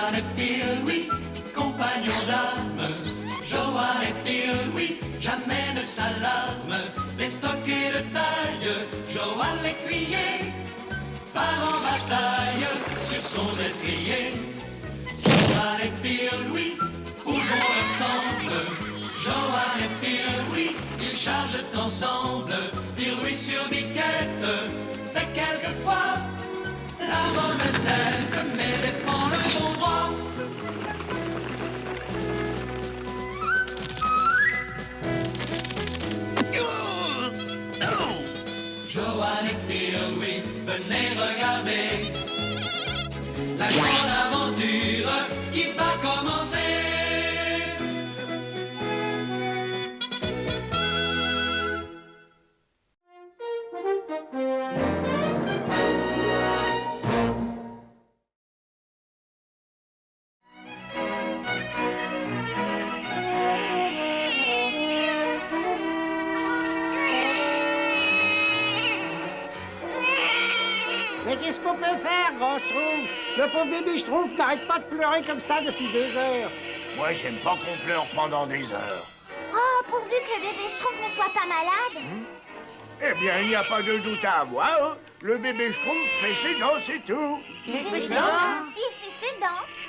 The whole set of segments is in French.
Joanne et Bill, oui, compagnons d'âme. Joanne et Bill, oui, jamais ne s'alarme. Les stockés de taille, Joanne l'écuyer, part en bataille sur son destrier. Joanne et Bill, oui, où bon ensemble. Joanne et Bill, oui, ils chargent ensemble. Bill, oui, sur biquette, fait quelquefois la mauvaise tête, mais défend le bon droit. Joanne et Bill, oui, venez regarder la grande aventure qui va commencer. Mais qu'est-ce qu'on peut faire, grand Schtroumpf? Le pauvre bébé Schtroumpf n'arrête pas de pleurer comme ça depuis des heures. Moi, j'aime pas qu'on pleure pendant des heures. Oh, pourvu que le bébé Schtroumpf ne soit pas malade. Eh bien, il n'y a pas de doute à avoir. Le bébé Schtroumpf fait ses dents, c'est tout. Il fait ses dents.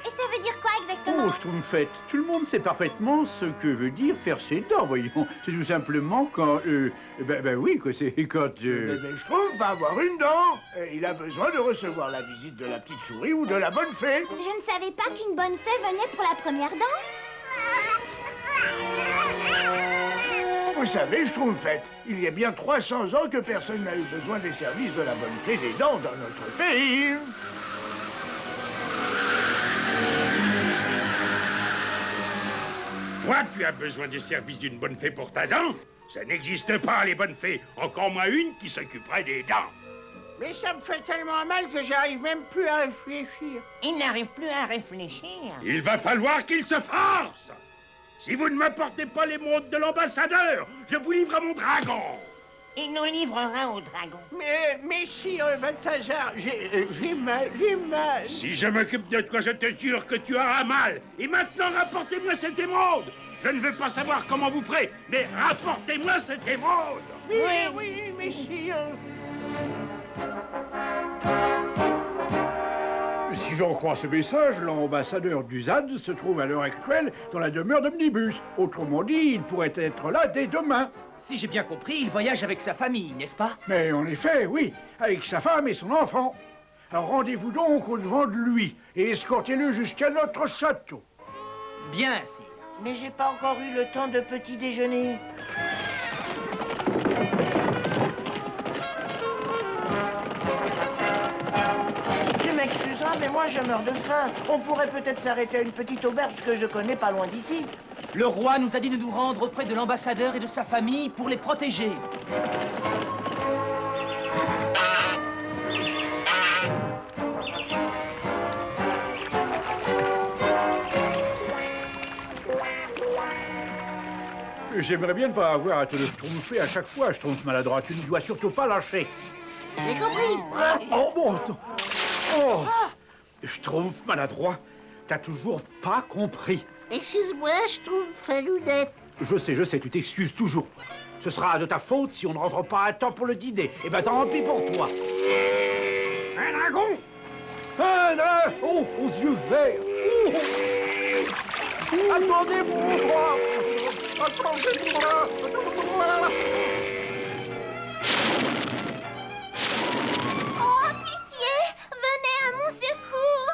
Et ça veut dire quoi exactement? Oh, Schtroumpfette, tout le monde sait parfaitement ce que veut dire faire ses dents, voyons. C'est tout simplement quand, oui, que c'est quand, Le bébé Schtroumpf va avoir une dent. Et il a besoin de recevoir la visite de la petite souris ou de la bonne fée. Je ne savais pas qu'une bonne fée venait pour la première dent. Vous savez, Schtroumpfette, il y a bien 300 ans que personne n'a eu besoin des services de la bonne fée des dents dans notre pays. Toi, tu as besoin des services d'une bonne fée pour ta dent? Ça n'existe pas, les bonnes fées. Encore moins une qui s'occuperait des dents. Mais ça me fait tellement mal que j'arrive même plus à réfléchir. Il n'arrive plus à réfléchir. Il va falloir qu'il se force. Si vous ne m'apportez pas les montres de l'ambassadeur, je vous livre à mon dragon. Il nous livrera au dragon. Mais si, Balthazar, j'ai mal. Si je m'occupe de toi, je te jure que tu auras mal. Et maintenant, rapportez-moi cette émeraude. Je ne veux pas savoir comment vous ferez, mais rapportez-moi cette émeraude. Oui, messieurs. Si j'en crois ce message, l'ambassadeur du ZAD se trouve à l'heure actuelle dans la demeure d'Omnibus. Autrement dit, il pourrait être là dès demain. Si j'ai bien compris, il voyage avec sa famille, n'est-ce pas? Mais en effet, oui, avec sa femme et son enfant. Alors rendez-vous donc au-devant de lui et escortez-le jusqu'à notre château. Bien, sire. Mais j'ai pas encore eu le temps de petit déjeuner. Tu m'excuseras, mais moi je meurs de faim. On pourrait peut-être s'arrêter à une petite auberge que je connais pas loin d'ici. Le roi nous a dit de nous rendre auprès de l'ambassadeur et de sa famille pour les protéger. J'aimerais bien ne pas avoir à te le schtroumpfer à chaque fois, Schtroumpf maladroit. Tu ne dois surtout pas lâcher. J'ai compris. Oh, bon, oh, Schtroumpf maladroit, t'as toujours pas compris. Excuse-moi, Schtroumpf Loudette. Je sais, tu t'excuses toujours. Ce sera de ta faute si on ne rentre pas à temps pour le dîner. Eh ben, tant pis pour toi. Un dragon! Oh, aux yeux verts. Attendez-moi. Oh, pitié! Venez à mon secours!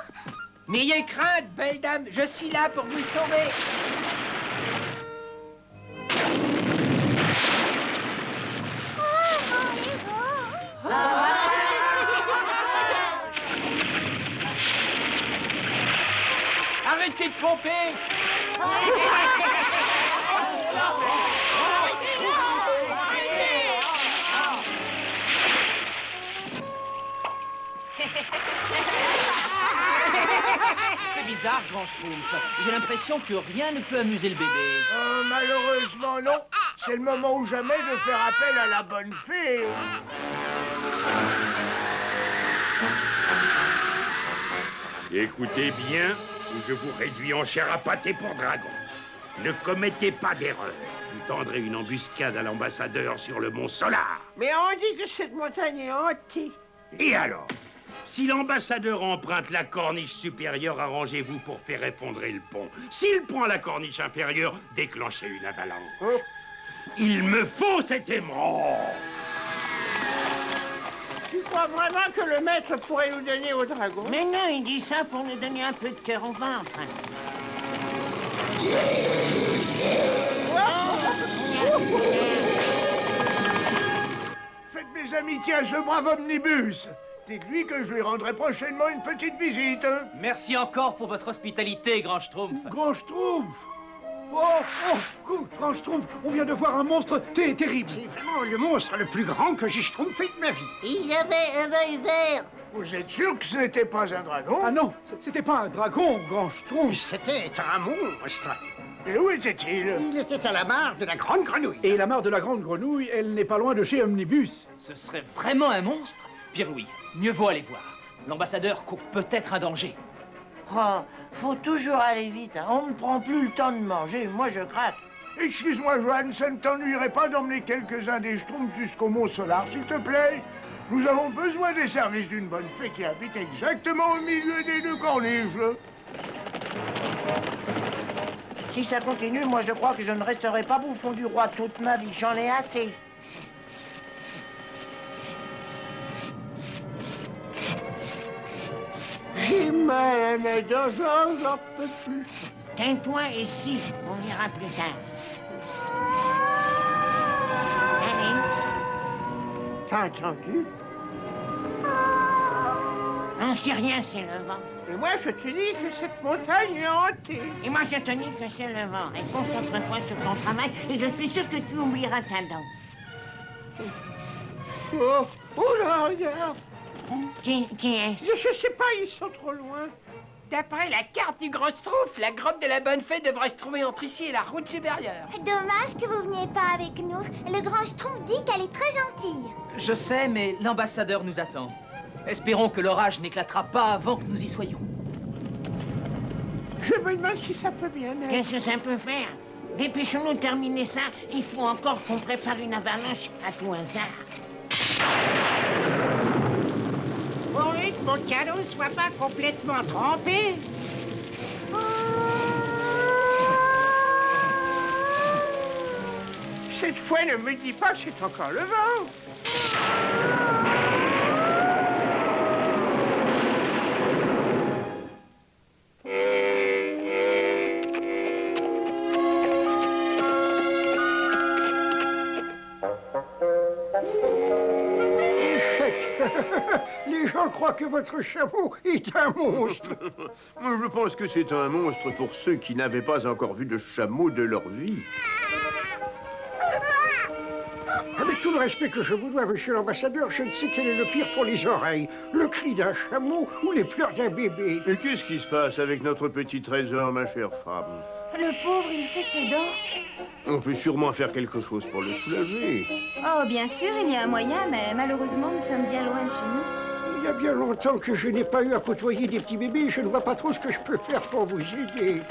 N'ayez crainte, belle dame, je suis là pour vous sauver. Arrêtez de pomper. C'est bizarre, grand Schtroumpf. J'ai l'impression que rien ne peut amuser le bébé. Malheureusement, non. C'est le moment ou jamais de faire appel à la bonne fée. Écoutez bien, ou je vous réduis en chair à pâté pour dragon. Ne commettez pas d'erreur. Vous tendrez une embuscade à l'ambassadeur sur le mont Solar. Mais on dit que cette montagne est hantée. Et alors? Si l'ambassadeur emprunte la corniche supérieure, arrangez-vous pour faire effondrer le pont. S'il prend la corniche inférieure, déclenchez une avalanche. Oh. Il me faut cet émeraude. Tu crois vraiment que le maître pourrait nous donner au dragon? Mais non, il dit ça pour nous donner un peu de cœur au ventre. Faites mes amitiés à ce brave omnibus. Dites-lui que je lui rendrai prochainement une petite visite. Hein. Merci encore pour votre hospitalité, Grand Schtroumpf. Grand Schtroumpf! Grand Schtroumpf, on vient de voir un monstre terrible. C'est vraiment le monstre le plus grand que j'ai schtroumpfé de ma vie. Il avait un œil vert. Vous êtes sûr que ce n'était pas un dragon? Ah non, c'était pas un dragon, Grand Schtroumpf. C'était un monstre. Et où était-il? Il était à la mare de la grande grenouille. Et la mare de la Grande Grenouille, elle n'est pas loin de chez Omnibus. Ce serait vraiment un monstre? Pierre-Louis, mieux vaut aller voir. L'ambassadeur court peut-être un danger. Oh, faut toujours aller vite. Hein. On ne prend plus le temps de manger. Moi, je craque. Excuse-moi, Joanne, ça ne t'ennuierait pas d'emmener quelques-uns des Schtroumpfs jusqu'au Mont Solar, s'il te plaît? Nous avons besoin des services d'une bonne fée qui habite exactement au milieu des deux corniches. Si ça continue, moi, je crois que je ne resterai pas bouffon du roi toute ma vie. J'en ai assez. J'ai mal à ma dent, j'en peux plus. Tais-toi et si, on ira plus tard. Allez. T'as entendu? Non, c'est rien, c'est le vent. Et moi, je te dis que cette montagne est hantée. Et moi, je te dis que c'est le vent. Et concentre-toi sur ton travail, et je suis sûr que tu oublieras ta dent. Oh là, regarde. Qui est-ce? Je sais pas, ils sont trop loin. D'après la carte du Grand Schtroumpf, la grotte de la Bonne Fée devrait se trouver entre ici et la route supérieure. Dommage que vous veniez pas avec nous. Le grand Schtroumpf dit qu'elle est très gentille. Je sais, mais l'ambassadeur nous attend. Espérons que l'orage n'éclatera pas avant que nous y soyons. Je me demande si ça peut bien être. Qu'est-ce que ça peut faire? Dépêchons-nous de terminer ça. Il faut encore qu'on prépare une avalanche à tout hasard. Bon, et que mon canot soit pas complètement trempé. Cette fois, ne me dis pas que c'est encore le vent. Les gens croient que votre chameau est un monstre. Je pense que c'est un monstre pour ceux qui n'avaient pas encore vu de chameau de leur vie. Avec tout le respect que je vous dois, monsieur l'ambassadeur, je ne sais quel est le pire pour les oreilles. Le cri d'un chameau ou les pleurs d'un bébé. Et qu'est-ce qui se passe avec notre petit trésor, ma chère femme? Le pauvre, il fait ses dents. On peut sûrement faire quelque chose pour le soulager. Oh, bien sûr, il y a un moyen, mais malheureusement, nous sommes bien loin de chez nous. Il y a bien longtemps que je n'ai pas eu à côtoyer des petits bébés. Je ne vois pas trop ce que je peux faire pour vous aider.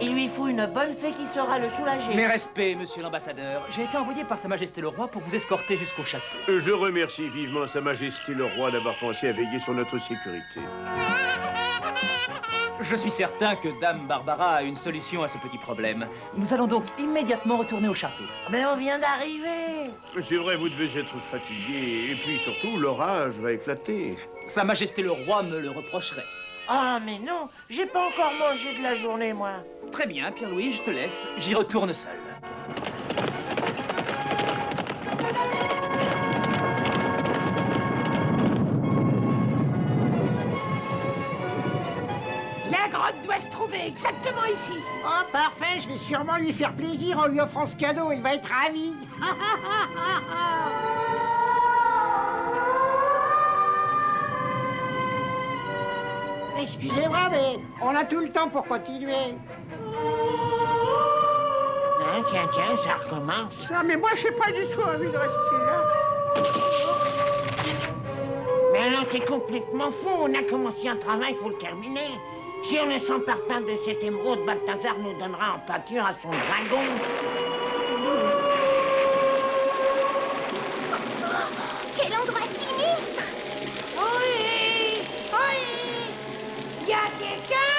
Il lui faut une bonne fée qui saura le soulager. Mes respects, monsieur l'ambassadeur. J'ai été envoyé par Sa Majesté le Roi pour vous escorter jusqu'au château. Je remercie vivement Sa Majesté le Roi d'avoir pensé à veiller sur notre sécurité. Je suis certain que Dame Barbara a une solution à ce petit problème. Nous allons donc immédiatement retourner au château. Mais on vient d'arriver. C'est vrai, vous devez être fatigué. Et puis surtout, l'orage va éclater. Sa Majesté le Roi me le reprocherait. Ah, mais non, j'ai pas encore mangé de la journée, moi. Très bien, Pierre-Louis, je te laisse. J'y retourne seul. La grotte doit se trouver exactement ici. Oh, parfait, je vais sûrement lui faire plaisir en lui offrant ce cadeau. Il va être ravi. Excusez-moi, mais on a tout le temps pour continuer. Hein, tiens, tiens, ça recommence. Non, mais moi, j'ai pas du tout envie de rester là. Mais alors, t'es complètement fou. On a commencé un travail, il faut le terminer. Si on ne s'empare pas de cette émeraude, Balthazar nous donnera en pâture à son dragon. Quel endroit sinistre! Oui! Oui! Y a quelqu'un?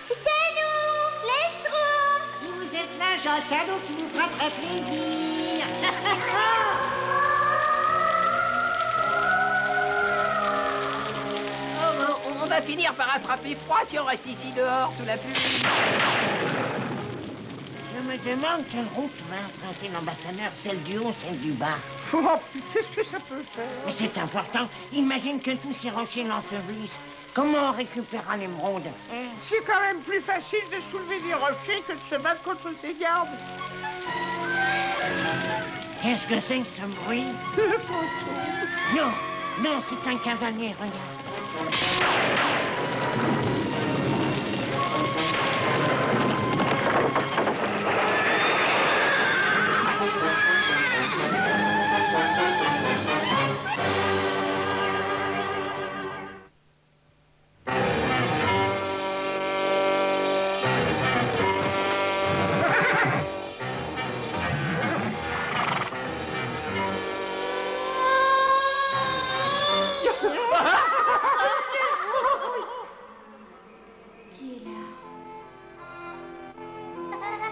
C'est nous, les Schtroumpfs! Si vous êtes là, j'ai un cadeau qui vous fera très plaisir. On va finir par attraper froid si on reste ici dehors sous la pluie. Je me demande quelle route va emprunter l'ambassadeur, celle du haut, celle du bas. Oh, qu'est-ce que ça peut faire? Mais c'est important. Imagine que tous ces rochers l'ensevelissent. Comment on récupérera l'émeraude? C'est quand même plus facile de soulever des rochers que de se battre contre ses gardes. Qu'est-ce que c'est que ce bruit? Le fantôme. Non, non, c'est un cavalier, regarde.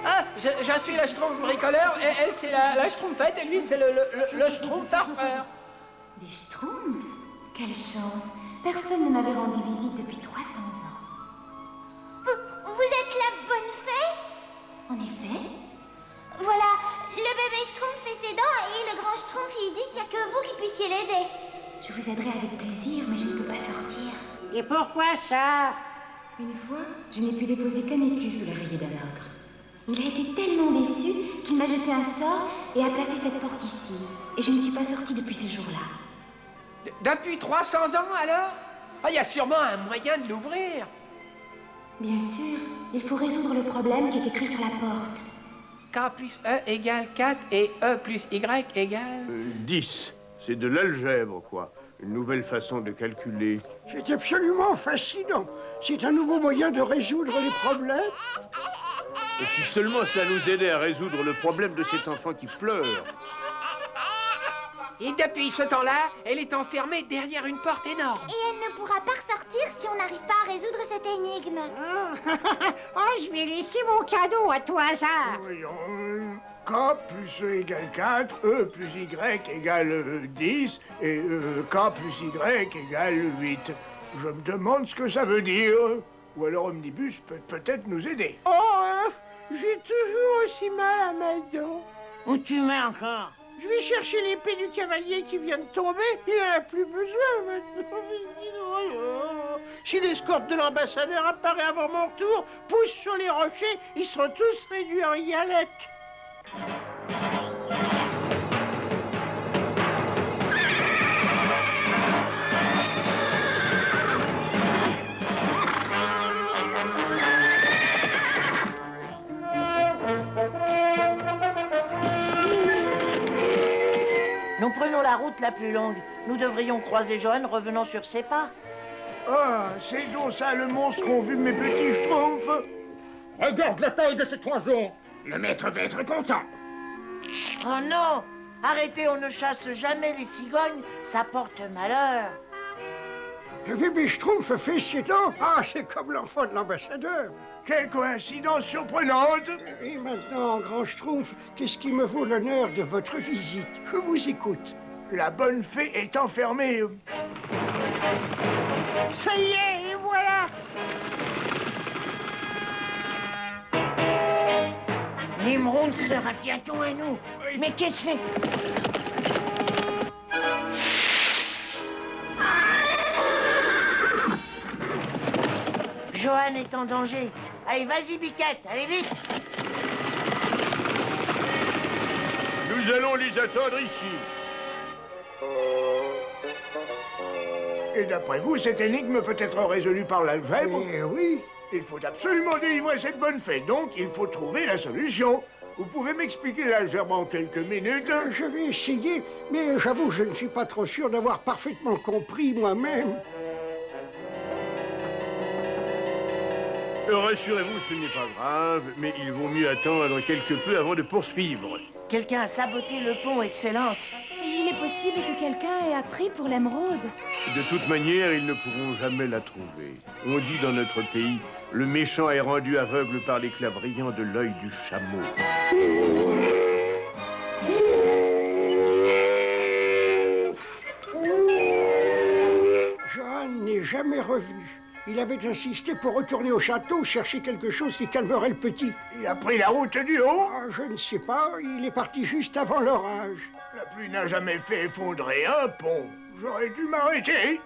Ah, je suis le Schtroumpf bricoleur, et elle c'est la Schtroumpfette, et lui c'est le Schtroumpf farceur. Des Schtroumpfs? Quelle chance! Personne ne m'avait rendu visite depuis 300 ans. Vous êtes la bonne fée? En effet, Voilà, le bébé Schtroumpf fait ses dents et le grand Schtroumpf il dit qu'il n'y a que vous qui puissiez l'aider. je vous aiderai avec plaisir, mais je ne peux pas sortir. Et pourquoi ça? Une fois, je n'ai pu déposer qu'un écu sous l'oreiller d'un ogre. Il a été tellement déçu qu'il m'a jeté un sort et a placé cette porte ici. Et je ne suis pas sortie depuis ce jour-là. Depuis 300 ans alors? Ah, il y a sûrement un moyen de l'ouvrir. Bien sûr, il faut résoudre le problème qui est écrit sur la porte. K plus E égale 4 et E plus Y égale... 10. C'est de l'algèbre, quoi. Une nouvelle façon de calculer. C'est absolument fascinant. C'est un nouveau moyen de résoudre les problèmes. Et si seulement ça nous aidait à résoudre le problème de cet enfant qui pleure. Et depuis ce temps-là, elle est enfermée derrière une porte énorme. Et elle ne pourra pas ressortir si on n'arrive pas à résoudre cette énigme. Oh, je vais laisser mon cadeau à toi, hasard. Voyons, K plus E égale 4, E plus Y égale 10, et K plus Y égale 8. Je me demande ce que ça veut dire. Ou alors Omnibus peut peut-être nous aider. Oh, j'ai toujours aussi mal à mes dents. Où tu mets encore? Je vais chercher l'épée du cavalier qui vient de tomber. Il n'en a plus besoin maintenant. Si l'escorte de l'ambassadeur apparaît avant mon retour, pousse sur les rochers, ils seront tous réduits en galettes. Nous prenons la route la plus longue. Nous devrions croiser Johan revenant sur ses pas. Ah, c'est donc ça le monstre qu'ont vu mes petits schtroumpfs. Regarde la taille de cet oiseau. Le maître va être content. Oh non! Arrêtez, on ne chasse jamais les cigognes, ça porte malheur. Le bébé Schtroumpf fait 7 ans. Ah, c'est comme l'enfant de l'ambassadeur. Quelle coïncidence surprenante. Et maintenant, grand Schtroumpf, qu'est-ce qui me vaut l'honneur de votre visite? Je vous écoute. La bonne fée est enfermée. Ça y est, et voilà. L'émeraude sera bientôt à nous. Mais qu'est-ce que... Johan est en danger. Allez, vas-y, Biquette, allez vite! Nous allons les attendre ici. Et d'après vous, cette énigme peut être résolue par l'algèbre? Eh oui. Il faut absolument délivrer cette bonne fée, donc il faut trouver la solution. Vous pouvez m'expliquer l'algèbre en quelques minutes? Je vais essayer, mais j'avoue, je ne suis pas trop sûr d'avoir parfaitement compris moi-même. Rassurez-vous, ce n'est pas grave, mais il vaut mieux attendre quelque peu avant de poursuivre. Quelqu'un a saboté le pont, Excellence. Il est possible que quelqu'un ait appris pour l'émeraude. De toute manière, ils ne pourront jamais la trouver. On dit dans notre pays, le méchant est rendu aveugle par l'éclat brillant de l'œil du chameau. Johan n'est jamais revenu. Il avait insisté pour retourner au château, chercher quelque chose qui calmerait le petit. Il a pris la route du haut? Ah, je ne sais pas, il est parti juste avant l'orage. La pluie n'a jamais fait effondrer un pont. J'aurais dû m'arrêter.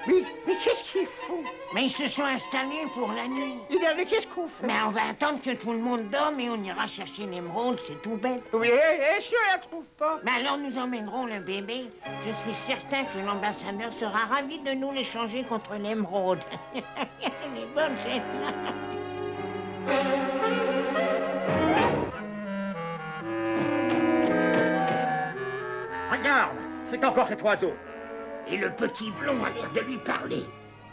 Mais qu'est-ce qu'il faut? Mais ils se sont installés pour la nuit. Mais qu'est-ce qu'on fait? Mais on va attendre que tout le monde dorme et on ira chercher l'émeraude, c'est tout bête. Oui, et si on la trouve pas? Mais alors nous emmènerons le bébé. Je suis certain que l'ambassadeur sera ravi de nous l'échanger contre l'émeraude. Elle est bonne, celle-là. Regarde, c'est encore cet oiseau. Et le petit blond a l'air de lui parler.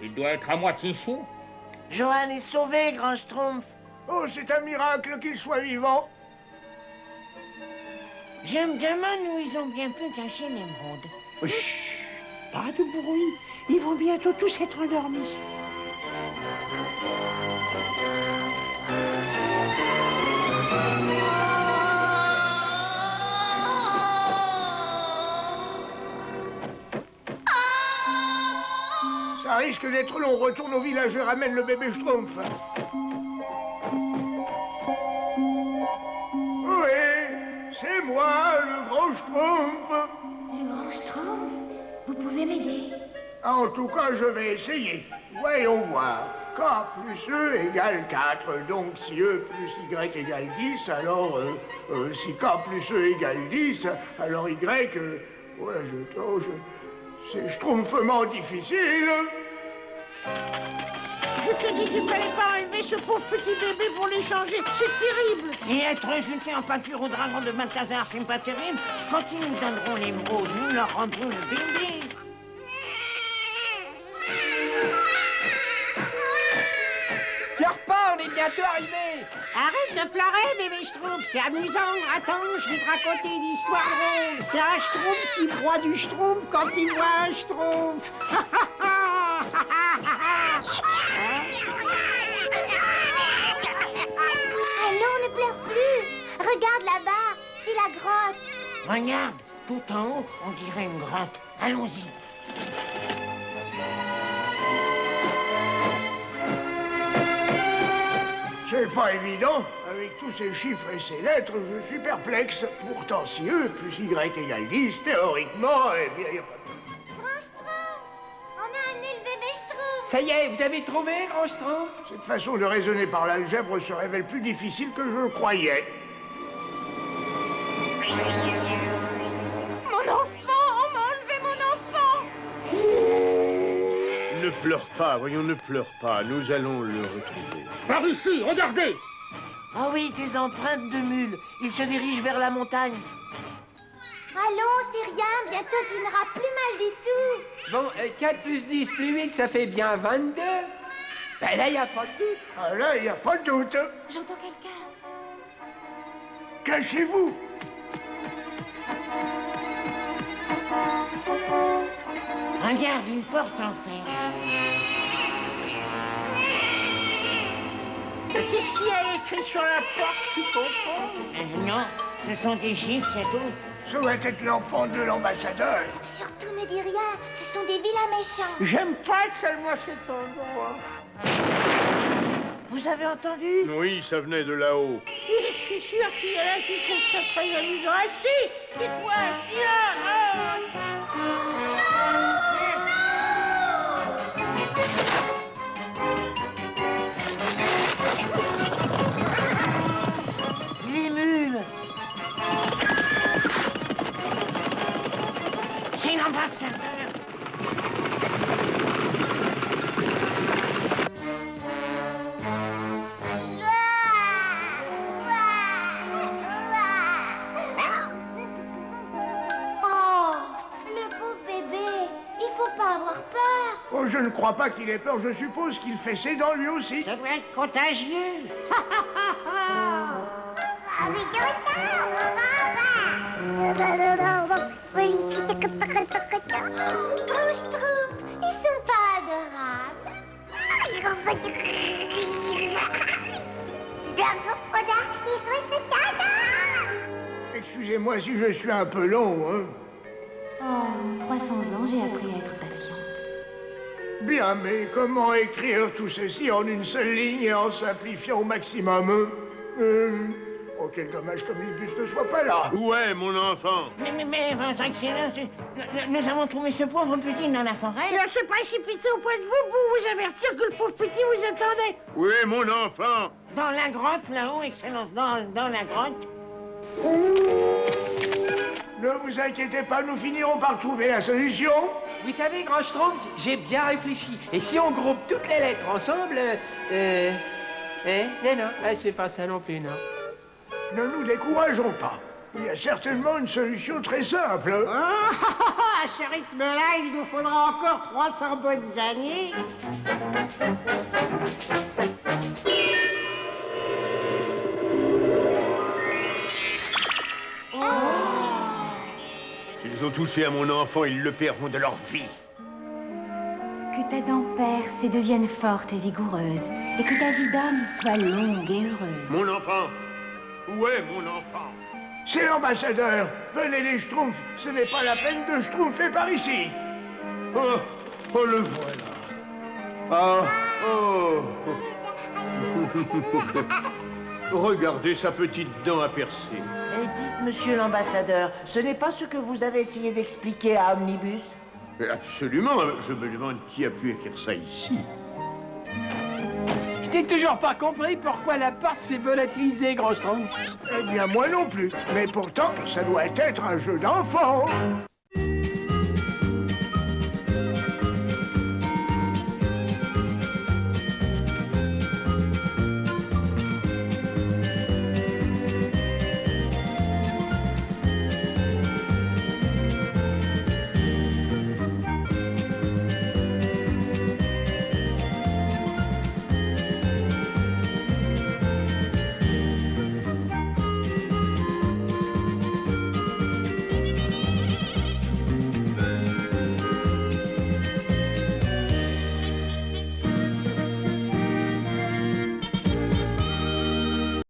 Il doit être à moitié fou. Johan est sauvé, Grand Schtroumpf. Oh, c'est un miracle qu'il soit vivant. Je me demande où ils ont bien pu cacher l'émeraude. Chut, pas de bruit. Ils vont bientôt tous être endormis. Ça risque d'être long. Retourne au village et ramène le bébé Schtroumpf. Oui, c'est moi, le gros Schtroumpf. Le grand Schtroumpf, vous pouvez m'aider? En tout cas, je vais essayer. Voyons voir. K plus E égale 4. Donc, si E plus Y égale 10, alors... si K plus E égale 10, alors Y... voilà, c'est schtroumpfement difficile. Je te dis qu'il fallait pas enlever ce pauvre petit bébé pour l'échanger. C'est terrible. Et être jeté en pâture au dragon de Balthazar, c'est pas terrible. Quand ils nous donneront l'émeraude, nous leur rendrons le bébé. Pleure pas, on est bientôt arrivés. Arrête de pleurer, bébé Schtroumpf. C'est amusant. Attends, je vais te raconter une histoire drôle. C'est un Schtroumpf qui broie du Schtroumpf quand il voit un Schtroumpf. Allons, ne pleure plus. Regarde là-bas, c'est la grotte. Regarde, tout en haut, on dirait une grotte. Allons-y. C'est pas évident. Avec tous ces chiffres et ces lettres, je suis perplexe. Pourtant, si E plus Y égale 10, théoriquement, eh bien, il n'y a pas de... Grand Schtroumpf, on a amené le bébé Schtroumpf. Ça y est, vous avez trouvé, Grand Schtroumpf? Cette façon de raisonner par l'algèbre se révèle plus difficile que je le croyais. Mon enfant, on m'a enlevé mon enfant. Ne pleure pas, voyons, ne pleure pas. Nous allons le retrouver. Par ici, regardez. Ah oui, des empreintes de mules. Ils se dirigent vers la montagne. Allons, c'est rien, bientôt tu n'auras plus mal du tout. Bon, 4 plus 10 plus 8, ça fait bien 22. Ben là, il n'y a pas de doute. Ah là, il n'y a pas de doute. J'entends quelqu'un. Cachez-vous. Regarde, une porte en fer. Qu'est-ce qu'il y a écrit sur la porte, tu comprends? Non, ce sont des chiffres, c'est tout. Ça doit être l'enfant de l'ambassadeur. Surtout ne dis rien, ce sont des vilains méchants. J'aime pas tellement cet endroit. Vous avez entendu? Oui, ça venait de là-haut. Je suis sûr qu'il y en a qui trouvent ça très amusant. Ah si! Dites-moi, viens! Les mules. C'est l'ambassadeur. Oh, je ne crois pas qu'il ait peur, je suppose qu'il fait ses dents lui aussi. Ça doit être contagieux. Grand Schtroumpf, ils sont pas adorables. Excusez-moi si je suis un peu long, hein. Oh, 300 ans, j'ai appris à être patiente. Bien, mais comment écrire tout ceci en une seule ligne et en simplifiant au maximum? Oh, quel dommage que Omnibus ne soit pas là. Ouais, mon enfant. Mais, votre excellence, nous avons trouvé ce pauvre petit dans la forêt. Il se précipité auprès de vous pour vous avertir que le pauvre petit vous attendait. Oui, mon enfant. Dans la grotte, là-haut, excellence, dans la grotte. Ne vous inquiétez pas, nous finirons par trouver la solution. Vous savez, Grand Schtroumpf, j'ai bien réfléchi. Et si on groupe toutes les lettres ensemble, non, c'est pas ça non plus, non. Ne nous décourageons pas. Il y a certainement une solution très simple. À ce rythme-là, il nous faudra encore 300 bonnes années. S'ils ont touché à mon enfant, ils le paieront de leur vie. Que ta dent perce et devienne forte et vigoureuse, et que ta vie d'homme soit longue et heureuse. Mon enfant. Où est mon enfant? C'est l'ambassadeur. Venez les Schtroumpfs. Ce n'est pas la peine de Schtroumpfer par ici. Oh, le voilà. Ah, oh. Regardez sa petite dent à percer. Et dites, monsieur l'ambassadeur, ce n'est pas ce que vous avez essayé d'expliquer à Omnibus? Absolument. Je me demande qui a pu écrire ça ici. Je n'ai toujours pas compris pourquoi la porte s'est volatilisée, Grand Schtroumpf. Eh bien, moi non plus. Mais pourtant, ça doit être un jeu d'enfant.